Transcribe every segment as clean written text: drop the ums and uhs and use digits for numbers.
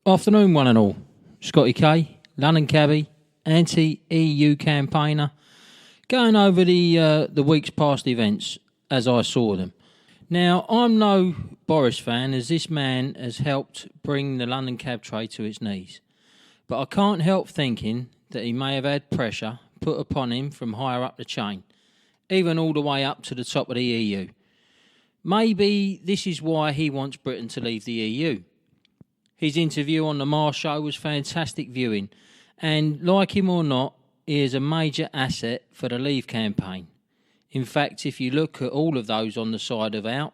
Afternoon, one and all. Scottie K, London cabbie, anti-EU campaigner, going over the week's past events as I saw them. Now, I'm no Boris fan, as this man has helped bring the London cab trade to its knees. But I can't help thinking that he may have had pressure put upon him from higher up the chain, even all the way up to the top of the EU. Maybe this is why he wants Britain to leave the EU. His interview on the Mars show was fantastic viewing, and like him or not, he is a major asset for the Leave campaign. In fact, if you look at all of those on the side of Out,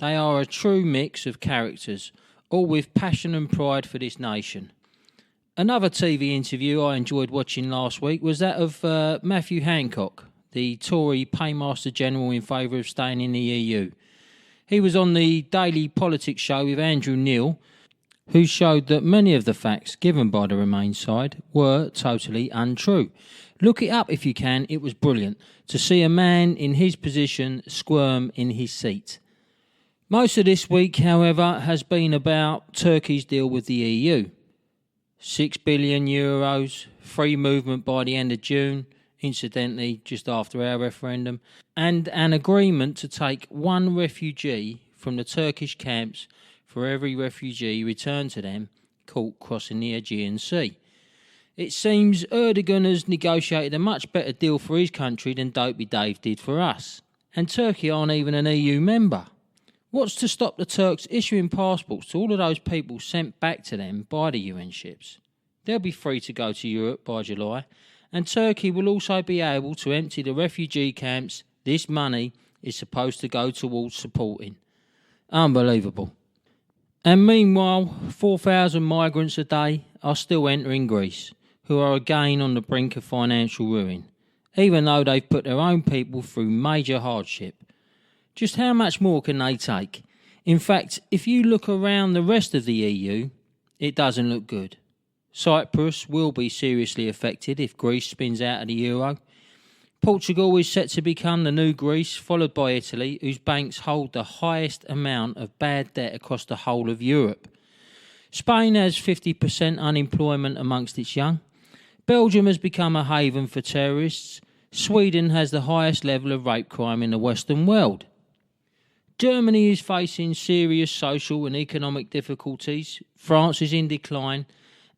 they are a true mix of characters, all with passion and pride for this nation. Another TV interview I enjoyed watching last week was that of Matthew Hancock, the Tory Paymaster General in favour of staying in the EU. He was on the Daily Politics show with Andrew Neil, who showed that many of the facts given by the Remain side were totally untrue. Look it up if you can, it was brilliant to see a man in his position squirm in his seat. Most of this week, however, has been about Turkey's deal with the EU. €6 billion, free movement by the end of June, incidentally just after our referendum, and an agreement to take one refugee from the Turkish camps for every refugee returned to them caught crossing the Aegean Sea. It seems Erdogan has negotiated a much better deal for his country than Dopey Dave did for us. And Turkey aren't even an EU member. What's to stop the Turks issuing passports to all of those people sent back to them by the UN ships? They'll be free to go to Europe by July, and Turkey will also be able to empty the refugee camps this money is supposed to go towards supporting. Unbelievable. And meanwhile, 4,000 migrants a day are still entering Greece, who are again on the brink of financial ruin, even though they've put their own people through major hardship. Just how much more can they take? In fact, if you look around the rest of the EU, it doesn't look good. Cyprus will be seriously affected if Greece spins out of the euro. Portugal is set to become the new Greece, followed by Italy, whose banks hold the highest amount of bad debt across the whole of Europe. Spain has 50% unemployment amongst its young. Belgium has become a haven for terrorists. Sweden has the highest level of rape crime in the Western world. Germany is facing serious social and economic difficulties. France is in decline.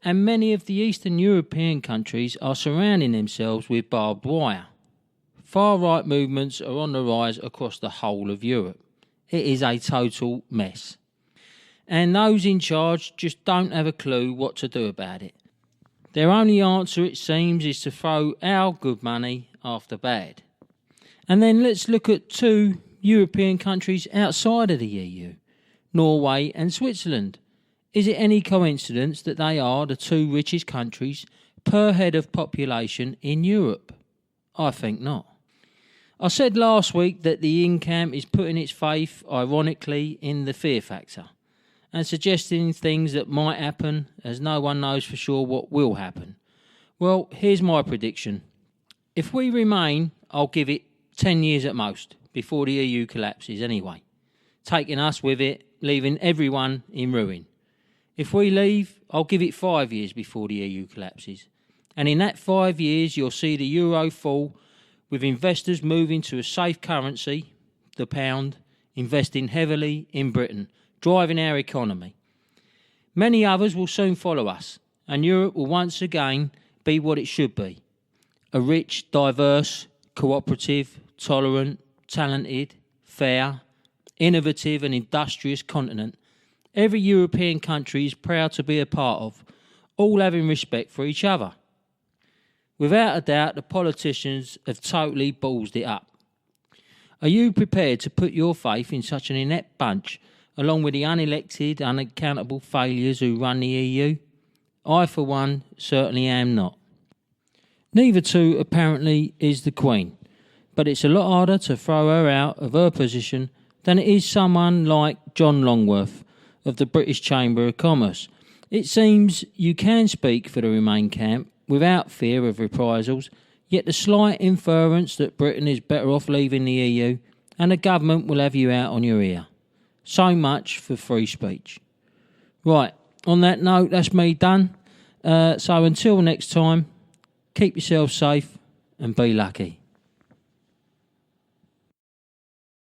And many of the Eastern European countries are surrounding themselves with barbed wire. Far-right movements are on the rise across the whole of Europe. It is a total mess. And those in charge just don't have a clue what to do about it. Their only answer, it seems, is to throw our good money after bad. And then let's look at two European countries outside of the EU, Norway and Switzerland. Is it any coincidence that they are the two richest countries per head of population in Europe? I think not. I said last week that the in camp is putting its faith, ironically, in the fear factor and suggesting things that might happen, as no one knows for sure what will happen. Well, here's my prediction. If we remain, I'll give it 10 years at most before the EU collapses anyway, taking us with it, leaving everyone in ruin. If we leave, I'll give it 5 years before the EU collapses. And in that 5 years, you'll see the euro fall, with investors moving to a safe currency, the pound, investing heavily in Britain, driving our economy. Many others will soon follow us, and Europe will once again be what it should be. A rich, diverse, cooperative, tolerant, talented, fair, innovative and industrious continent every European country is proud to be a part of, all having respect for each other. Without a doubt, the politicians have totally ballsed it up. Are you prepared to put your faith in such an inept bunch, along with the unelected, unaccountable failures who run the EU? I, for one, certainly am not. Neither too, apparently, is the Queen, but it's a lot harder to throw her out of her position than it is someone like John Longworth of the British Chamber of Commerce. It seems you can speak for the Remain camp without fear of reprisals, yet the slight inference that Britain is better off leaving the EU and the government will have you out on your ear. So much for free speech. Right, on that note, that's me done. So until next time, keep yourself safe and be lucky.